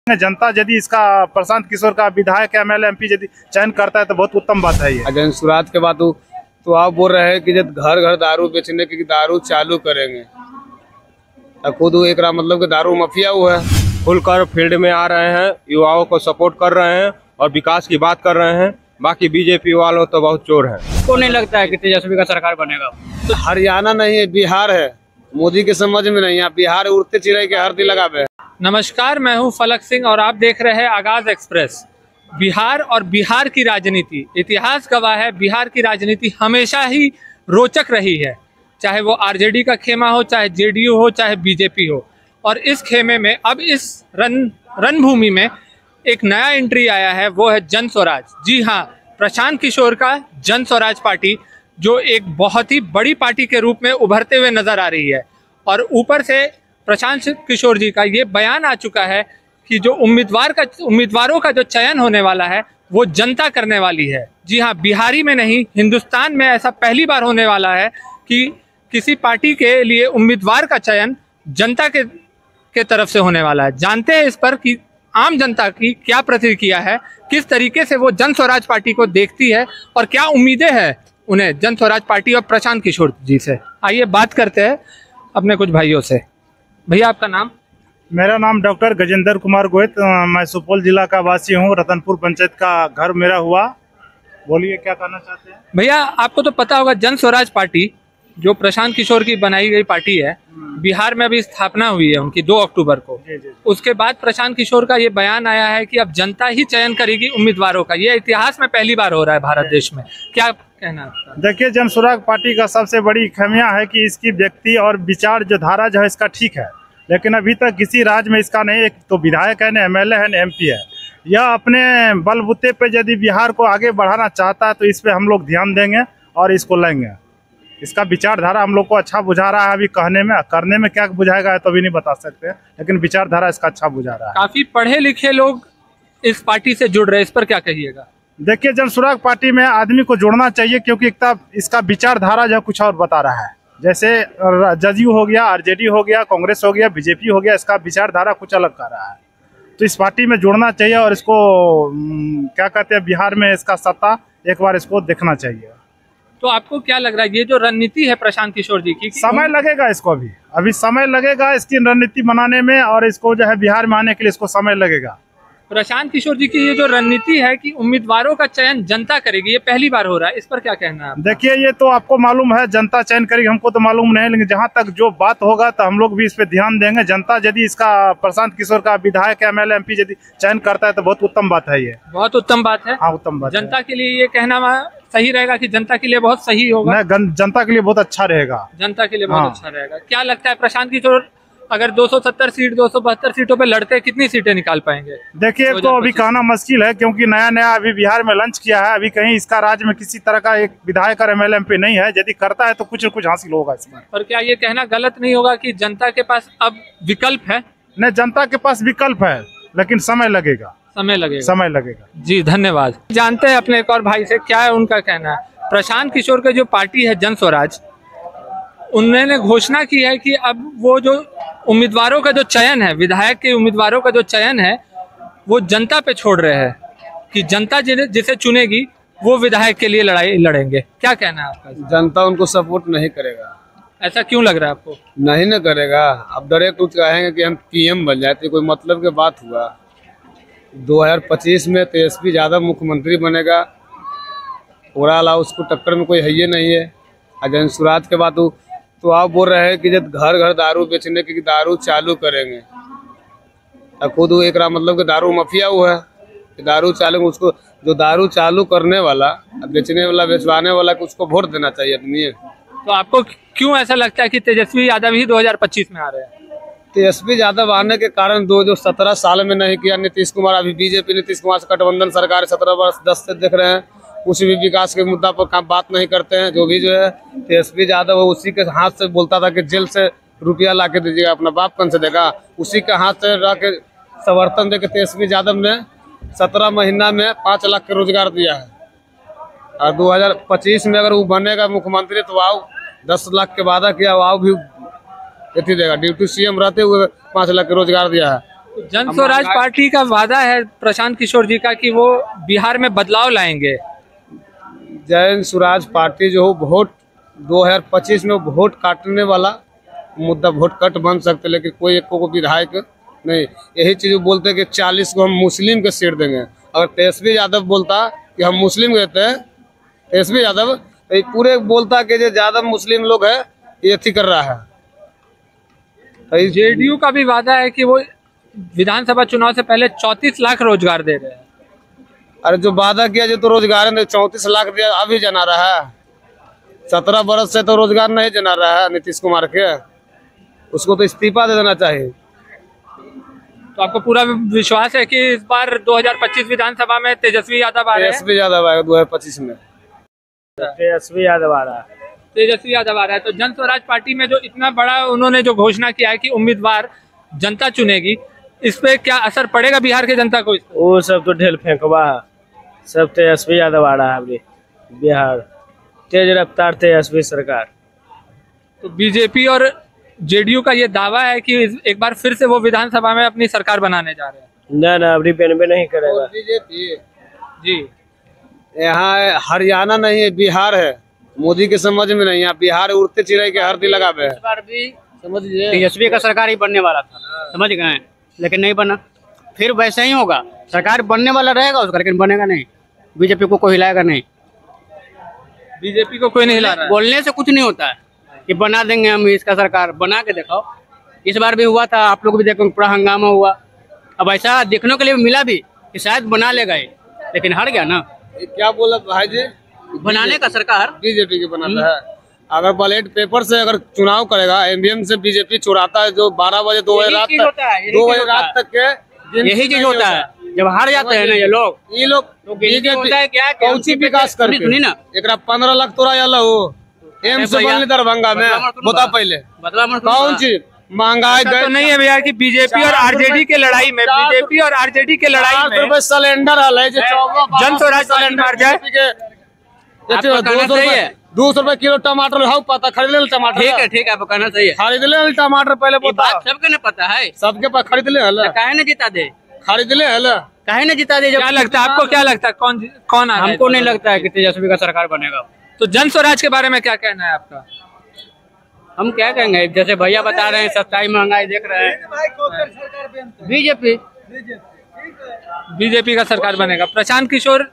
जनता यदि इसका प्रशांत किशोर का विधायक एमएलए एमपी यदि चयन करता है तो बहुत उत्तम बात है ये। शुरुआत के बाद तो आप बोल रहे हैं कि जब घर घर दारू बेचने की दारू चालू करेंगे, खुद एक मतलब कि दारू माफिया हुआ है। खुलकर फील्ड में आ रहे हैं, युवाओं को सपोर्ट कर रहे हैं और विकास की बात कर रहे हैं। बाकी बीजेपी वालों तो बहुत चोर है। को नहीं लगता है कि तेजस्वी का सरकार बनेगा। तो हरियाणा नहीं है, बिहार है। मोदी के समझ में नहीं है, बिहार उड़ते चिड़ै के हरदी लगावे। नमस्कार, मैं हूं फलक सिंह और आप देख रहे हैं आगाज एक्सप्रेस। बिहार और बिहार की राजनीति, इतिहास गवाह है, बिहार की राजनीति हमेशा ही रोचक रही है। चाहे वो आरजेडी का खेमा हो, चाहे जेडीयू हो, चाहे बीजेपी हो। और इस खेमे में अब इस रणभूमि में एक नया एंट्री आया है, वो है जन स्वराज। जी हाँ, प्रशांत किशोर का जन स्वराज पार्टी, जो एक बहुत ही बड़ी पार्टी के रूप में उभरते हुए नजर आ रही है। और ऊपर से प्रशांत किशोर जी का ये बयान आ चुका है कि जो उम्मीदवारों का जो चयन होने वाला है वो जनता करने वाली है। जी हाँ, बिहारी में नहीं, हिंदुस्तान में ऐसा पहली बार होने वाला है कि किसी पार्टी के लिए उम्मीदवार का चयन जनता के तरफ से होने वाला है। जानते हैं इस पर कि आम जनता की क्या प्रतिक्रिया है, किस तरीके से वो जन स्वराज पार्टी को देखती है और क्या उम्मीदें हैं उन्हें जन स्वराज पार्टी और प्रशांत किशोर जी से। आइए बात करते हैं अपने कुछ भाइयों से। भैया, आपका नाम? मेरा नाम डॉक्टर गजेंद्र कुमार गोहित, मैं सुपौल जिला का वासी हूँ। रतनपुर पंचायत का घर मेरा हुआ। बोलिए, क्या कहना चाहते हैं? भैया, आपको तो पता होगा जन स्वराज पार्टी जो प्रशांत किशोर की बनाई गई पार्टी है, बिहार में अभी स्थापना हुई है उनकी 2 अक्टूबर को। उसके बाद प्रशांत किशोर का ये बयान आया है कि अब जनता ही चयन करेगी उम्मीदवारों का। ये इतिहास में पहली बार हो रहा है भारत देश में। क्या कहना है? देखिए, जन स्वराज पार्टी का सबसे बड़ी खामियां है कि इसकी व्यक्ति और विचार जो धारा जो है इसका ठीक है, लेकिन अभी तक किसी राज्य में इसका नहीं। एक तो विधायक है, न एमएलए है, न एमपी है। यह अपने बलबूते पे यदि बिहार को आगे बढ़ाना चाहता है तो इस पे हम लोग ध्यान देंगे और इसको लेंगे। इसका विचारधारा हम लोग को अच्छा बुझा रहा है। अभी कहने में, करने में क्या बुझाएगा तो भी नहीं बता सकते, लेकिन विचारधारा इसका अच्छा बुझा रहा है। काफी पढ़े लिखे लोग इस पार्टी से जुड़ रहे हैं, इस पर क्या कहिएगा? देखिए, जन स्वराज पार्टी में आदमी को जोड़ना चाहिए, क्योंकि इसका विचारधारा जो कुछ और बता रहा है। जैसे जदयू हो गया, आरजेडी हो गया, कांग्रेस हो गया, बीजेपी हो गया, इसका विचारधारा कुछ अलग कर रहा है। तो इस पार्टी में जोड़ना चाहिए और इसको क्या कहते हैं, बिहार में इसका सत्ता एक बार इसको देखना चाहिए। तो आपको क्या लग रहा है, ये जो रणनीति है प्रशांत किशोर जी की, समय लगेगा इसको, अभी समय लगेगा इसकी रणनीति बनाने में, और इसको जो है बिहार में आने के लिए इसको समय लगेगा। प्रशांत किशोर जी की ये जो रणनीति है कि उम्मीदवारों का चयन जनता करेगी, ये पहली बार हो रहा है, इस पर क्या कहना है? देखिए, ये तो आपको मालूम है जनता चयन करेगी, हमको तो मालूम नहीं, लेकिन जहाँ तक जो बात होगा तो हम लोग भी इस पे ध्यान देंगे। जनता यदि इसका प्रशांत किशोर का विधायक एमएलए एमपी यदि चयन करता है तो बहुत उत्तम बात है। ये बहुत उत्तम बात है। हाँ, उत्तम बात। जनता के लिए ये कहना सही रहेगा कि जनता के लिए बहुत सही होगा? जनता के लिए बहुत अच्छा रहेगा। जनता के लिए बहुत अच्छा रहेगा। क्या लगता है प्रशांत किशोर अगर 270 सीट 272 सीटों पे लड़ते हैं, कितनी सीटें निकाल पाएंगे? देखिए, तो अभी कहना मुश्किल है, क्योंकि नया अभी बिहार में लॉन्च किया है। अभी कहीं इसका राज्य में किसी तरह का एक विधायक और एमएलए एमपी नहीं है। यदि करता है तो कुछ न कुछ हासिल होगा इसमें। और क्या ये कहना गलत नहीं होगा कि जनता के पास अब विकल्प है? नहीं, जनता के पास विकल्प है, लेकिन समय लगेगा। समय लगेगा। जी, धन्यवाद। जानते हैं अपने एक और भाई से, क्या है उनका कहना है। प्रशांत किशोर का जो पार्टी है जन स्वराज, उन्होंने घोषणा की है कि अब वो जो उम्मीदवारों का जो चयन है, विधायक के उम्मीदवारों का जो चयन है, वो जनता पे छोड़ रहे हैं कि जनता जिसे चुनेगी वो विधायक के लिए लड़ाई लड़ेंगे। क्या कहना है आपका? जनता उनको सपोर्ट नहीं करेगा। ऐसा क्यों लग रहा है आपको? नहीं न करेगा। अब डायरेक्ट कुछ कहेंगे कि हम पीएम बन जाते, कोई मतलब की बात हुआ? 2025 में तेजस्वी यादव मुख्यमंत्री बनेगा, पूरा अलावा उसको टक्कर में कोई है ही नहीं है। जन स्वराज के बाद तो आप बोल रहे हैं कि जब घर घर दारू बेचने की दारू चालू करेंगे, खुद एक मतलब कि दारू माफिया हुआ है। दारू चालू, उसको जो दारू चालू करने वाला, बेचने वाला, बेचवाने वाला, उसको वोट देना चाहिए आदमी। तो आपको क्यों ऐसा लगता है कि तेजस्वी यादव ही 2025 में आ रहे हैं? तेजस्वी यादव आने के कारण जो 17 साल में नहीं किया नीतीश कुमार, अभी बीजेपी नीतीश कुमार से गठबंधन सरकार 17 वर्ष 10 से देख रहे हैं, कुछ भी विकास के मुद्दा पर बात नहीं करते हैं। जो भी जो है तेजस्वी यादव उसी के हाथ से बोलता था कि जेल से रुपया ला के दीजिएगा, अपना बाप कौन से देगा, उसी के हाथ से ला के समर्थन दे के तेजस्वी यादव ने 17 महीना में 5 लाख के रोजगार दिया है। और 2025 में अगर वो बनेगा मुख्यमंत्री तो आओ 10 लाख के वादा किया, आओ भी देगा। डिप्टी सीएम रहते हुए 5 लाख के रोजगार दिया है। जन स्वराज पार्टी का वादा है प्रशांत किशोर जी का कि वो बिहार में बदलाव लाएंगे। जन स्वराज पार्टी जो हो वोट 2025 में वोट काटने वाला मुद्दा, वोट कट बन सकते, लेकिन कोई एक को विधायक नहीं। यही चीज बोलते हैं कि 40 को हम मुस्लिम के सीट देंगे। अगर तेजस्वी यादव बोलता कि हम मुस्लिम कहते हैं, तेजस्वी यादव पूरे बोलता कि जो ज्यादा मुस्लिम लोग है ये अथी कर रहा है। जेडीयू का भी वादा है कि वो विधानसभा चुनाव से पहले 34 लाख रोजगार दे रहे हैं। अरे जो वादा किया जो तो रोजगार ने 34 लाख दिया, अभी जना रहा है। 17 बरस से तो रोजगार नहीं जना रहा है नीतीश कुमार के, उसको तो इस्तीफा दे देना चाहिए। तो आपको पूरा विश्वास है कि इस बार 2025 विधानसभा में तेजस्वी यादव आ रहे हैं? तेजस्वी यादव आएगा 2025 में। तेजस्वी यादव आ रहा है। तेजस्वी यादव आ रहा है। तो जन स्वराज पार्टी में जो इतना बड़ा उन्होंने जो घोषणा किया है कि उम्मीदवार जनता चुनेगी, इस पे क्या असर पड़ेगा बिहार के जनता को? वो सब तो ढेल फेंकवा है, सब तेजस्वी यादव आ रहा है अभी बिहार, तेज रफ्तार तेजस्वी सरकार। तो बीजेपी और जेडीयू का ये दावा है कि एक बार फिर से वो विधानसभा में अपनी सरकार बनाने जा रहे हैं। ना अभी बनबे नहीं करेगा। बीजेपी जी, यहाँ हरियाणा नहीं है, बिहार है। मोदी के समझ में नहीं, यहाँ बिहार उड़ते चिड़ै के हरदी लगावे है। इस बार भी तेजस्वी का सरकार ही बनने वाला था, समझ गए, लेकिन नहीं बना। फिर वैसे ही होगा, सरकार बनने वाला रहेगा उसका, लेकिन बनेगा नहीं। बीजेपी को कोई हिलाएगा नहीं, बीजेपी को कोई नहीं हिला रहा है। बोलने से कुछ नहीं होता है कि बना देंगे हम इसका सरकार, बना के दिखाओ। इस बार भी हुआ था, आप लोग भी देखो, पूरा हंगामा हुआ। अब ऐसा देखने के लिए मिला भी कि शायद बना लेगा ये, लेकिन हार गया ना। क्या बोला भाई जी, बनाने का सरकार बीजेपी के बनाता है। अगर बैलेट पेपर से अगर चुनाव करेगा, ईवीएम से बीजेपी चुराता है, जो 12 बजे 2 बजे रात तक 2 बजे रात तक के यही चीज होता है। जब हार जाते हैं ना ये लोग तो क्या कौची विकास करके सुनी ना, एक 15 लाख तोरा याला हो एम से बनले दरभंगा में, बता पहले कौन चीज महंगाई तो नहीं है भैया कि बीजेपी और आरजेडी के लड़ाई में, बीजेपी और आरजेडी के लड़ाई में सिलेंडर है जन स्वराज सिलेंडर 200 रुपए किलो टमाटर है, पता खरीद ले टमाटर। ठीक है, कहना सही है। खरीद ले टमाटर पहले बता, सबके ने पता है, सबके पास खरीद ले हल, काहे न जिता दे, खरीद ले हल, काहे न जिता दे। क्या लगता है आपको, क्या लगता है कौन आ रहा है? हमको नहीं लगता है कि तेजस्वी का सरकार बनेगा। तो जन स्वराज के बारे में क्या कहना है आपका? हम क्या कहेंगे, जैसे भैया बता रहे हैं, सस्ताई महंगाई देख रहे हैं। बीजेपी का सरकार बनेगा। प्रशांत किशोर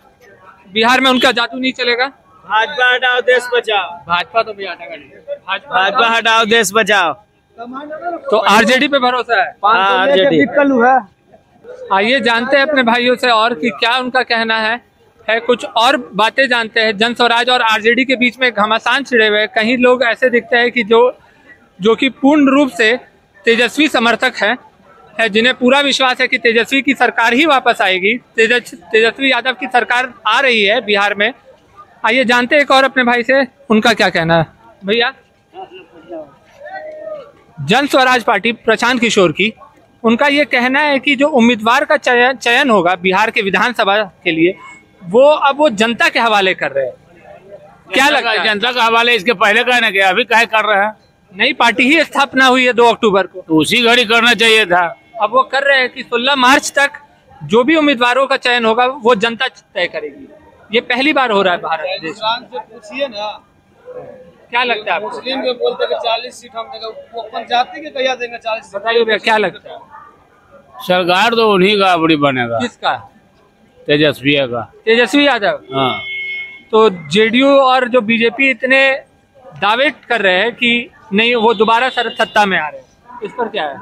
बिहार में उनका जादू नहीं चलेगा? भाजपा हटाओ देश बचाओ, भाजपा तो भी हटेगा नहीं, भाजपा हटाओ देश बचाओ। तो आरजेडी पे भरोसा है? आरजेडी है। आइए जानते हैं अपने भाइयों से और कि क्या उनका कहना है कुछ और बातें जानते हैं। जन स्वराज और आरजेडी के बीच में घमासान छिड़े हुए, कहीं लोग ऐसे दिखते हैं कि जो कि पूर्ण रूप से तेजस्वी समर्थक है, जिन्हें पूरा विश्वास है कि तेजस्वी की सरकार ही वापस आएगी, तेजस्वी यादव की सरकार आ रही है बिहार में। आइए जानते हैं एक और अपने भाई से, उनका क्या कहना है। भैया, जन स्वराज पार्टी प्रशांत किशोर की, उनका ये कहना है कि जो उम्मीदवार का चयन होगा बिहार के विधानसभा के लिए, वो जनता के हवाले कर रहे हैं। क्या लगता है? जनता का हवाले इसके पहले कहना गया, अभी काहे कर रहे हैं? नई पार्टी ही स्थापना हुई है 2 अक्टूबर को, तो उसी घड़ी करना चाहिए था। अब वो कर रहे हैं कि 16 मार्च तक जो भी उम्मीदवारों का चयन होगा वो जनता तय करेगी। ये पहली बार हो रहा है भारत देश में। पूछिए ना, क्या लगता है आपको? मुस्लिम में बोलते कि 40 सीट हम देंगे, वो अपन जाति के कहिया देंगे 40 सीट? बताइए भैया, क्या लगता है? सरकार तो उन्हीं का बड़ी बनेगा, किसका? तेजस्वी का, तेजस्वी यादव। हाँ। तो जेडीयू और जो बीजेपी इतने दावे कर रहे हैं कि नहीं वो दोबारा सत्ता में आ रहे हैं, इस पर क्या है?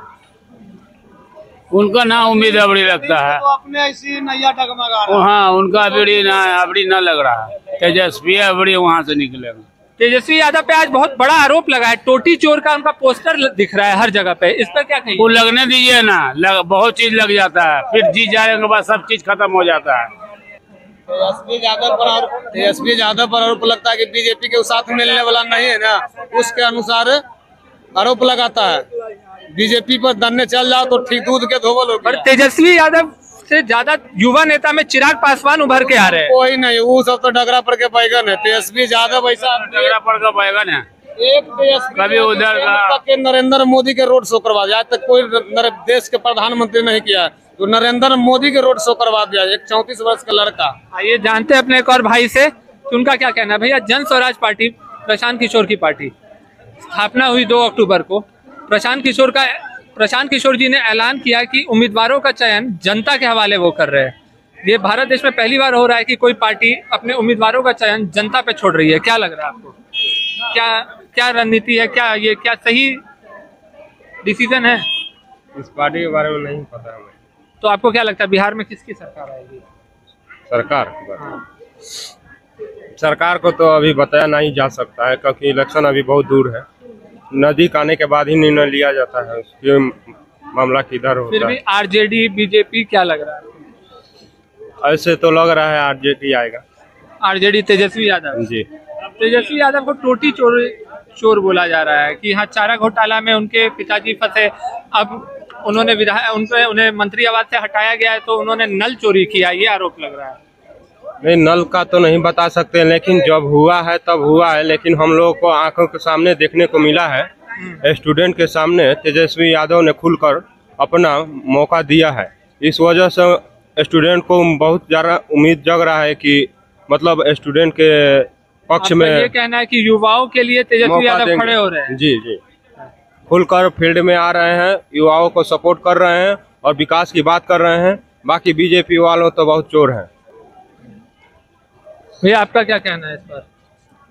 उनका ना उम्मीद अबड़ी लगता है, तो अपने ऐसी नैया डगमगा रहा है। हाँ, उनका अबड़ी ना लग रहा है। तेजस्वी अबड़ी वहाँ से निकलेगा। तेजस्वी यादव पे आज बहुत बड़ा आरोप लगा है, टोटी चोर का उनका पोस्टर दिख रहा है हर जगह पे, इस पर क्या कहिए? वो लगने दीजिए ना, बहुत चीज लग जाता है, फिर जीत जाने के बाद सब चीज खत्म हो जाता है। तेजस्वी यादव पर आरोप लगता है कि बीजेपी के साथ मिलने वाला नहीं है ना, उसके अनुसार आरोप लगाता है। बीजेपी पर दन्ने चल जाओ तो ठीक दूध के धोवल हो। पर तेजस्वी यादव से ज्यादा युवा नेता में चिराग पासवान उभर के आ रहे हैं। कोई नहीं, वो सब तो डगरा पर के बैगन है। तेजस्वी यादव ऐसा डगरा पर का बैगन है, एक तेजस्वी कभी उधर का। के नरेंद्र मोदी के रोड शो करवा दिया। आज तक कोई देश के प्रधानमंत्री नहीं किया है, तो नरेंद्र मोदी के रोड शो करवा दिया। एक 34 वर्ष का लड़का। आइए जानते हैं अपने एक और भाई से कि उनका क्या कहना है। भैया, जन स्वराज पार्टी प्रशांत किशोर की पार्टी स्थापना हुई 2 अक्टूबर को। प्रशांत किशोर जी ने ऐलान किया कि उम्मीदवारों का चयन जनता के हवाले वो कर रहे हैं। ये भारत देश में पहली बार हो रहा है कि कोई पार्टी अपने उम्मीदवारों का चयन जनता पे छोड़ रही है। क्या लग रहा है आपको? क्या रणनीति है? क्या सही डिसीजन है? इस पार्टी के बारे में नहीं पता हमें। तो आपको क्या लगता है बिहार में किसकी सरकार आएगी? सरकार को तो अभी बताया नहीं जा सकता है, क्योंकि इलेक्शन अभी बहुत दूर है। नजदीक आने के बाद ही निर्णय लिया जाता है उसके मामला किधर फिर होता भी है। आरजेडी बीजेपी क्या लग रहा है? ऐसे तो लग रहा है आरजेडी आएगा। आरजेडी तेजस्वी यादव। जी, तेजस्वी यादव को टोटी चोर बोला जा रहा है कि हाँ, चारा घोटाला में उनके पिताजी फंसे। अब उन्होंने उन्हें मंत्री आवास से हटाया गया है, तो उन्होंने नल चोरी किया, ये आरोप लग रहा है। नहीं, नल का तो नहीं बता सकते, लेकिन जब हुआ है तब हुआ है। लेकिन हम लोगों को आंखों के सामने देखने को मिला है, स्टूडेंट के सामने तेजस्वी यादव ने खुलकर अपना मौका दिया है। इस वजह से स्टूडेंट को बहुत ज़्यादा उम्मीद जग रहा है कि मतलब स्टूडेंट के पक्ष में ये कहना है कि युवाओं के लिए तेजस्वी यादव खड़े हो रहे हैं। जी, खुलकर फील्ड में आ रहे हैं, युवाओं को सपोर्ट कर रहे हैं और विकास की बात कर रहे हैं। बाकी बीजेपी वालों तो बहुत चोर हैं। भैया, आपका क्या कहना है इस पर?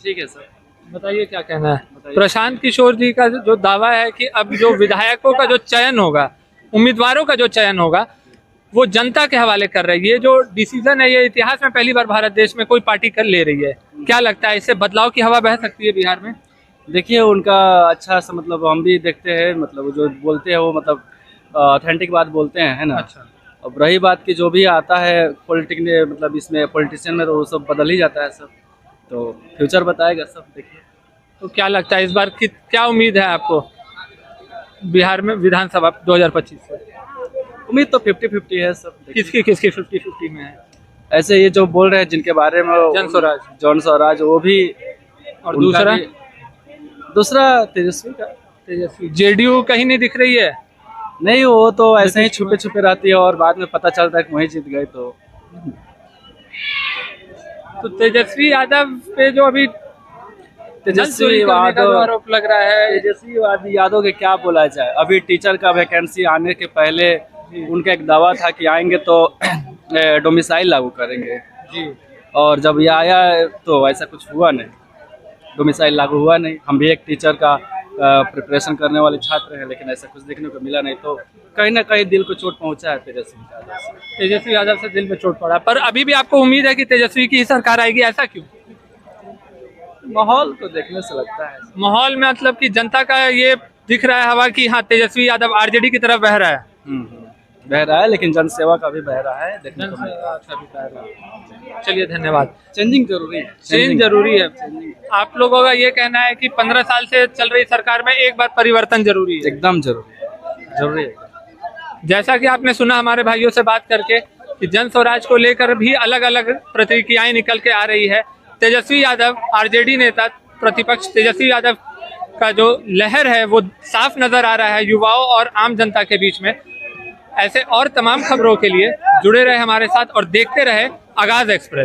ठीक है सर, बताइए क्या कहना है। प्रशांत किशोर जी का जो दावा है कि अब जो विधायकों का जो चयन होगा, उम्मीदवारों का जो चयन होगा, वो जनता के हवाले कर रही है। ये जो डिसीजन है, ये इतिहास में पहली बार भारत देश में कोई पार्टी कर ले रही है। क्या लगता है, इससे बदलाव की हवा बह सकती है बिहार में? देखिए उनका अच्छा सा मतलब हम भी देखते हैं, मतलब जो बोलते हैं वो मतलब ऑथेंटिक बात बोलते हैं, है ना। अच्छा। अब रही बात की जो भी आता है मतलब इसमें पॉलिटिशियन में, तो वो सब बदल ही जाता है सब, तो फ्यूचर बताएगा सब। देखिए तो क्या लगता है इस बार क्या उम्मीद है आपको बिहार में विधानसभा 2025 से? उम्मीद तो 50-50 है सब। किसकी 50-50 में है? ऐसे ये जो बोल रहे हैं जिनके बारे में, जन स्वराज वो भी, और दूसरा तेजस्वी। जेडीयू कहीं नहीं दिख रही है? नहीं, वो तो ऐसे ही छुपे छुपे रहती है और बाद में पता चलता है कि वही जीत गए। तो तेजस्वी यादव पे जो अभी तेजस्वी आरोप लग रहा है, तेजस्वी यादव के क्या बोला जाए। अभी टीचर का वैकेंसी आने के पहले उनका एक दावा था कि आएंगे तो डोमिसाइल लागू करेंगे जी, और जब ये आया तो ऐसा कुछ हुआ नहीं, डोमिसाइल लागू हुआ नहीं। हम भी एक टीचर का प्रिपरेशन करने वाले छात्र हैं, लेकिन ऐसा कुछ देखने को मिला नहीं। तो कहीं ना कहीं दिल को चोट पहुंचा है तेजस्वी यादव से दिल में चोट पड़ा। पर अभी भी आपको उम्मीद है कि तेजस्वी की ही सरकार आएगी, ऐसा क्यों? माहौल को देखने से लगता है। माहौल में मतलब कि जनता का ये दिख रहा है हवा कि हाँ, तेजस्वी यादव आरजेडी की तरफ बह रहा है। बह रहा है, लेकिन जनसेवा का भी बह रहा है, देखने को मिल रहा है। चलिए, धन्यवाद। चेंजिंग जरूरी है, चेंज जरूरी है। आप लोगों का ये कहना है कि 15 साल से चल रही सरकार में एक बार परिवर्तन जरूरी है? एकदम जरूरी है। जैसा कि आपने सुना हमारे भाइयों से बात करके कि जन स्वराज को लेकर भी अलग अलग प्रतिक्रियाएं निकल के आ रही है। तेजस्वी यादव आरजेडी नेता, प्रतिपक्ष तेजस्वी यादव का जो लहर है वो साफ नजर आ रहा है युवाओं और आम जनता के बीच में। ऐसे और तमाम खबरों के लिए जुड़े रहे हमारे साथ और देखते रहे आगाज एक्सप्रेस।